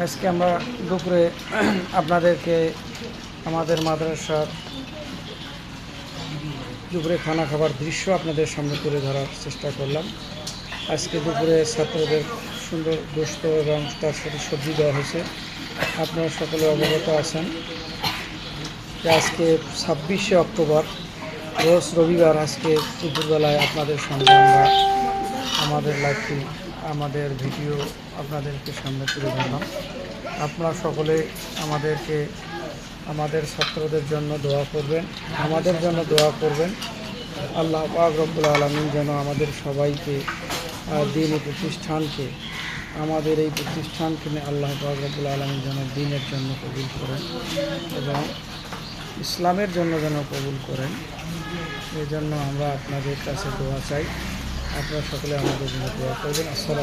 আজকে আমরা দুপুরে আপনাদেরকে আমাদের মাদ্রাসার দুপুরে খানা খাবার দৃশ্য আপনাদের সামনে তুলে ধরার চেষ্টা করলাম। আজকে দুপুরে ছাত্রদের সুন্দর গোশত এবং তার সাথে সবজি দেওয়া হয়েছে। আপনারা সকলে অবগত আছেন যে আজকে 26শে অক্টোবর রোজ রবিবার। আজকে দুপুরবেলায় আপনাদের সামনে আমরা আমাদের লাইভটি আমাদের ভিডিও আপনাদেরকে সামনে তুলে ধরলাম। আপনারা সকলে আমাদের ছাত্রদের জন্য দোয়া করবেন, আমাদের জন্য দোয়া করবেন। আল্লাহ পাক রব্বুল আলামিন যেন আমাদের সবাইকে দ্বীনি প্রতিষ্ঠানকে আমাদের এই প্রতিষ্ঠানকে আল্লাহ পাক রব্বুল আলামিন যেন দ্বীনের জন্য কবুল করেন এবং ইসলামের জন্য যেন কবুল করেন। এই জন্য আমরা আপনাদের কাছে দোয়া চাই। আপনারা সকলে আমাদের জন্য দোয়া করবেন। আসসালামু